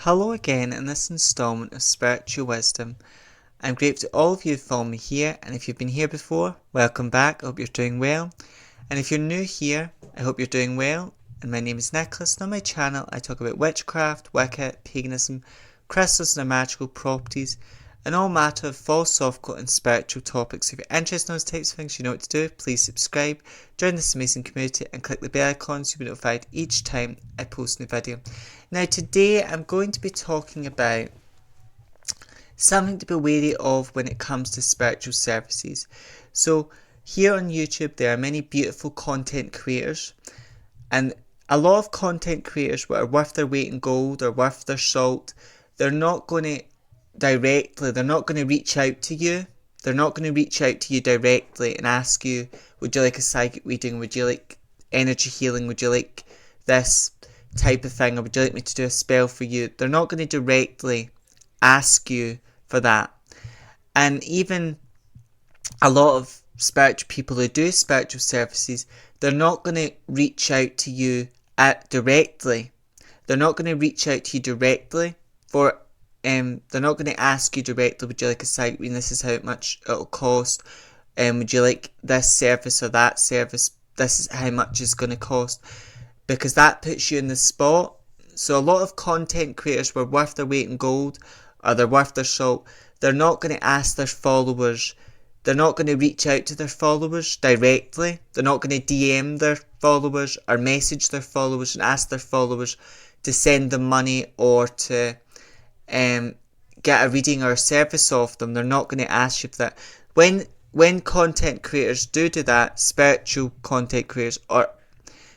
Hello again in this installment of Spiritual Wisdom. I'm grateful to all of you who follow me here, and if you've been here before, welcome back. I hope you're doing well. And if you're new here, I hope you're doing well. And my name is Nicholas, and on my channel I talk about witchcraft, Wicca, paganism, crystals and their magical properties, and all matter of false, occult and spiritual topics. If you're interested in those types of things, you know what to do. Please subscribe, join this amazing community and click the bell icon so you'll be notified each time I post a new video. Now today I'm going to be talking about something to be wary of when it comes to spiritual services. So here on YouTube there are many beautiful content creators, and a lot of content creators that are worth their weight in gold or worth their salt, they're not going to reach out to you. They're not going to reach out to you directly and ask you, would you like a psychic reading? Would you like energy healing? Would you like this type of thing? Or would you like me to do a spell for you? They're not going to directly ask you for that. And even a lot of spiritual people who do spiritual services, they're not going to reach out to you directly. They're not going to reach out to you directly for they're not going to ask you directly, would you like a psychic reading? This is how much it'll cost. Would you like this service or that service? This is how much it's going to cost. Because that puts you in the spot. So a lot of content creators were worth their weight in gold, or they're worth their salt. They're not going to ask their followers. They're not going to reach out to their followers directly. They're not going to DM their followers or message their followers and ask their followers to send them money or to get a reading or a service off them. They're not going to ask you for that. When content creators do that, spiritual content creators, or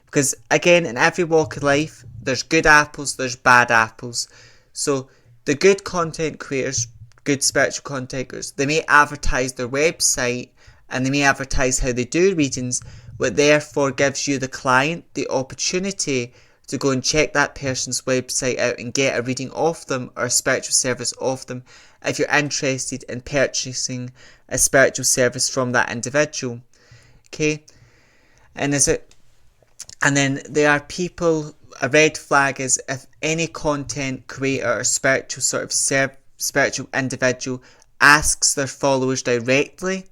because again, in every walk of life, there's good apples, there's bad apples. So the good content creators, good spiritual content creators, they may advertise their website and they may advertise how they do readings, but therefore gives you, the client, the opportunity to go and check that person's website out and get a reading off them or a spiritual service off them if you're interested in purchasing a spiritual service from that individual. Okay? And then there are people, a red flag is if any content creator or spiritual spiritual individual asks their followers directly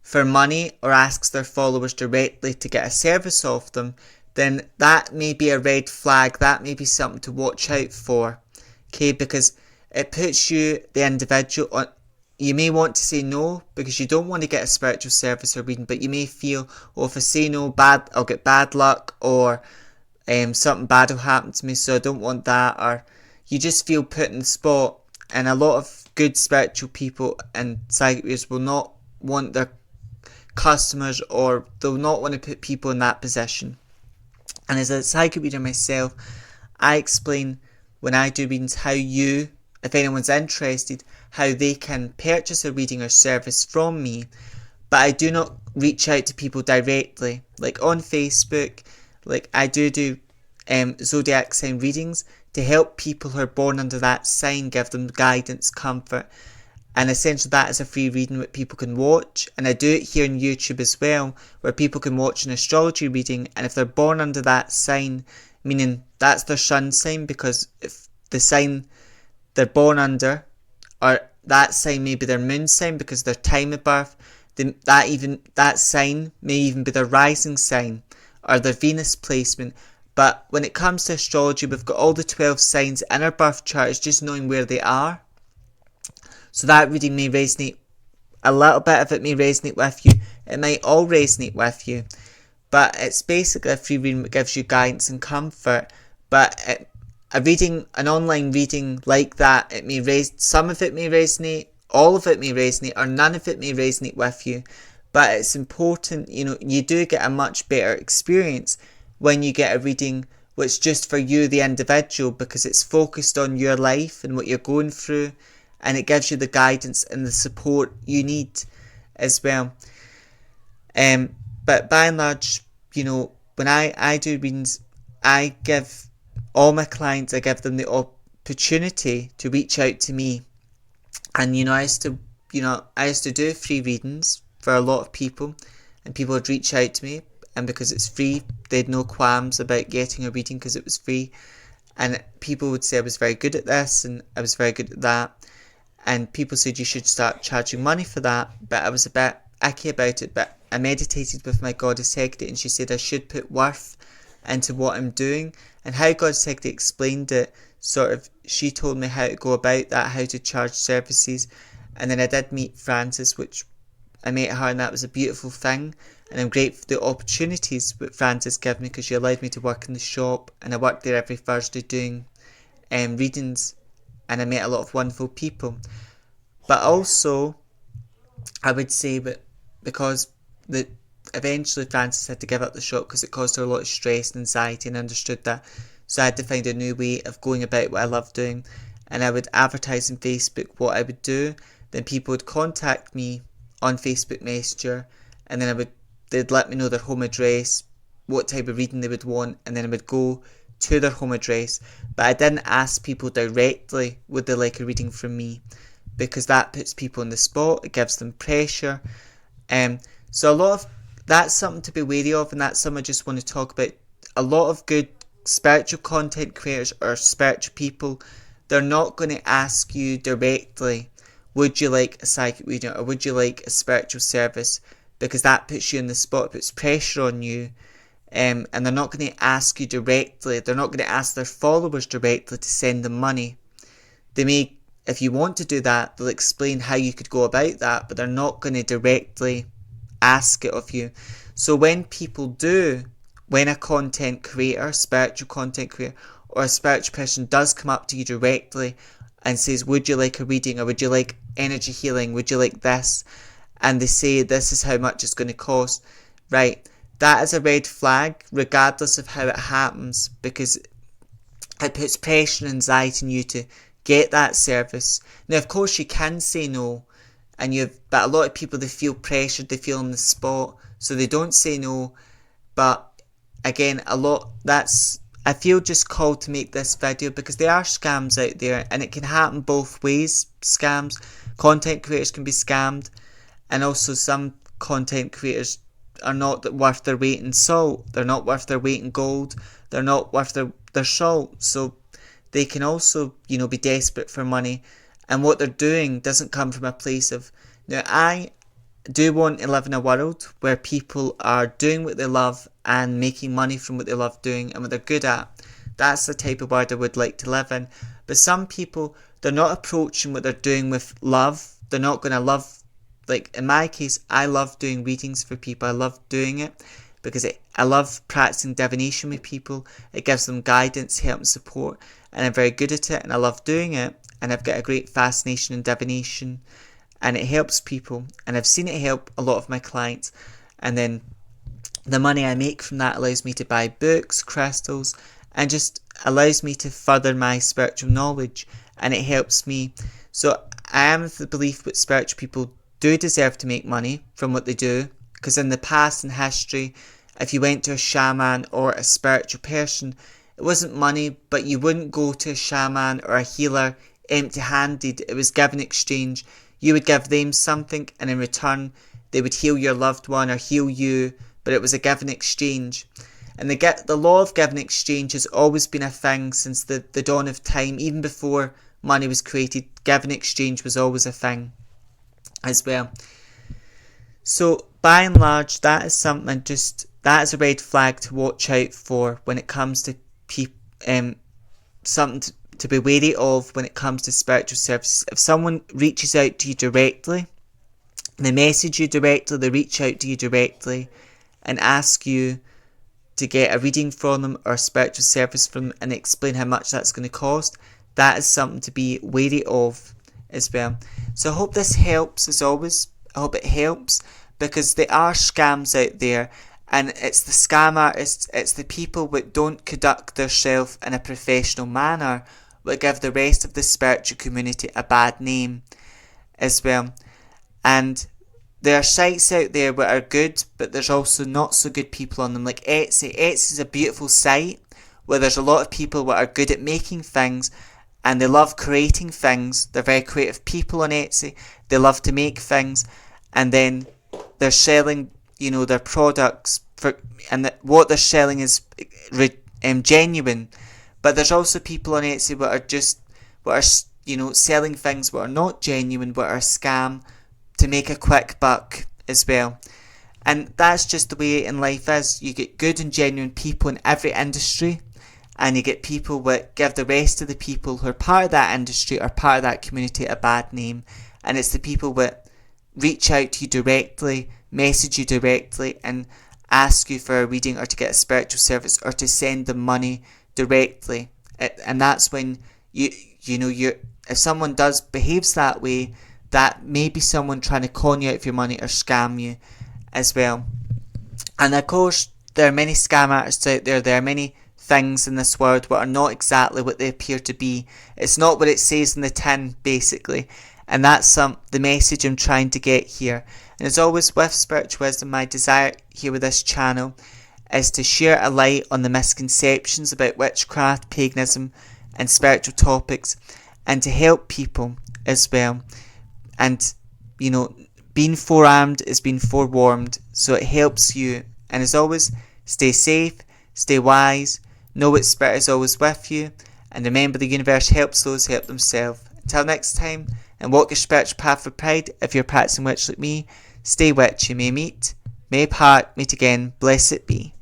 for money or asks their followers directly to get a service off them, then that may be a red flag. That may be something to watch out for. Okay, because it puts you, the individual, on. You may want to say no because you don't want to get a spiritual service or reading, but you may feel, oh, if I say no, I'll get bad luck, or something bad will happen to me, so I don't want that, or you just feel put in the spot. And a lot of good spiritual people and psychic readers will not want their customers, or they'll not want to put people in that position. And as a psychic reader myself, I explain when I do readings how you, if anyone's interested, how they can purchase a reading or service from me. But I do not reach out to people directly. Like on Facebook, like I do zodiac sign readings to help people who are born under that sign, give them guidance, comfort. And essentially that is a free reading that people can watch. And I do it here on YouTube as well, where people can watch an astrology reading, and if they're born under that sign, meaning that's their sun sign, because if the sign they're born under, or that sign may be their moon sign because their time of birth, that sign may even be their rising sign or their Venus placement. But when it comes to astrology, we've got all the 12 signs in our birth chart. It's just knowing where they are. So that reading may resonate, a little bit of it may resonate with you. It might all resonate with you. But it's basically a free reading that gives you guidance and comfort. But an online reading like that, some of it may resonate, all of it may resonate, or none of it may resonate with you. But it's important, you do get a much better experience when you get a reading which just for you, the individual, because it's focused on your life and what you're going through, and it gives you the guidance and the support you need as well. But by and large, when I do readings, I give all my clients, I give them the opportunity to reach out to me. And I used to do free readings for a lot of people, and people would reach out to me, and because it's free, they had no qualms about getting a reading because it was free. And people would say I was very good at this and I was very good at that. And people said you should start charging money for that. But I was a bit icky about it. But I meditated with my goddess Hecate, and she said I should put worth into what I'm doing. And how goddess Hecate explained it, sort of, she told me how to go about that, how to charge services. And then I did meet Frances, which I met her, and that was a beautiful thing. And I'm grateful for the opportunities that Frances gave me, because she allowed me to work in the shop, and I worked there every Thursday doing readings, and I met a lot of wonderful people. But also, I would say that because eventually Frances had to give up the shop because it caused her a lot of stress and anxiety, and I understood that. So I had to find a new way of going about what I love doing, and I would advertise on Facebook what I would do. Then people would contact me on Facebook Messenger, and then they'd let me know their home address, what type of reading they would want, and then I would go to their home address. But I didn't ask people directly would they like a reading from me, because that puts people on the spot, it gives them pressure. So a lot of that's something to be wary of, and that's something I just want to talk about. A lot of good spiritual content creators or spiritual people, they're not going to ask you directly, would you like a psychic reading or would you like a spiritual service, because that puts you on the spot, puts pressure on you. And they're not going to ask you directly, they're not going to ask their followers directly to send them money. They may, if you want to do that, they'll explain how you could go about that, but they're not going to directly ask it of you. So when people do, when a content creator, spiritual content creator, or a spiritual person does come up to you directly and says, would you like a reading, or would you like energy healing, would you like this, and they say this is how much it's going to cost, right, that is a red flag regardless of how it happens, because it puts pressure and anxiety on you to get that service. Now of course you can say no, but a lot of people, they feel pressured, they feel on the spot, so they don't say no. But again, I feel just called to make this video because there are scams out there, and it can happen both ways. Scams, content creators can be scammed, and also some content creators are not worth their weight in salt, they're not worth their weight in gold, they're not worth their salt, so they can also, be desperate for money, and what they're doing doesn't come from a place of... Now, I do want to live in a world where people are doing what they love and making money from what they love doing and what they're good at. That's the type of world I would like to live in. But some people, they're not approaching what they're doing with love. They're not going to love... Like in my case, I love doing readings for people. I love doing it because I love practicing divination with people. It gives them guidance, help and support, and I'm very good at it, and I love doing it, and I've got a great fascination in divination, and it helps people, and I've seen it help a lot of my clients. And then the money I make from that allows me to buy books, crystals, and just allows me to further my spiritual knowledge, and it helps me. So I am of the belief that spiritual people do deserve to make money from what they do, because in the past, in history, if you went to a shaman or a spiritual person, it wasn't money, but you wouldn't go to a shaman or a healer empty-handed. It was give and exchange. You would give them something, and in return they would heal your loved one or heal you, but it was a give and exchange. And the law of give and exchange has always been a thing since the dawn of time. Even before money was created, give and exchange was always a thing as well. So by and large, that is something that is a red flag to watch out for when it comes to something to be wary of when it comes to spiritual services. If someone reaches out to you directly, they message you directly, they reach out to you directly and ask you to get a reading from them or a spiritual service from them, and explain how much that's going to cost, that is something to be wary of as well. So I hope this helps. As always, I hope it helps, because there are scams out there, and it's the scam artists, it's the people that don't conduct themselves in a professional manner that give the rest of the spiritual community a bad name as well. And there are sites out there that are good, but there's also not so good people on them, like Etsy. Etsy is a beautiful site where there's a lot of people that are good at making things, and they love creating things. They're very creative people on Etsy. They love to make things, and then they're selling, their products what they're selling is genuine, But there's also people on Etsy what are selling things that are not genuine, what are a scam to make a quick buck as well. And that's just the way in life is. You get good and genuine people in every industry, and you get people that give the rest of the people who are part of that industry or part of that community a bad name. And it's the people that reach out to you directly, message you directly, and ask you for a reading or to get a spiritual service or to send them money directly. And that's when if someone behaves that way, that may be someone trying to con you out of your money or scam you as well. And of course, there are many scam artists out there. There are many things in this world that are not exactly what they appear to be. It's not what it says in the tin, basically. And that's the message I'm trying to get here. And as always with Spiritual Wisdom, my desire here with this channel is to share a light on the misconceptions about witchcraft, paganism and spiritual topics, and to help people as well. And being forearmed is being forewarned, so it helps you. And as always, stay safe, stay wise, know what spirit is always with you, and remember the universe helps those who help themselves. Until next time, and walk your spiritual path with pride. If you're practicing witch like me, stay witchy. May meet, may part, meet again, blessed be.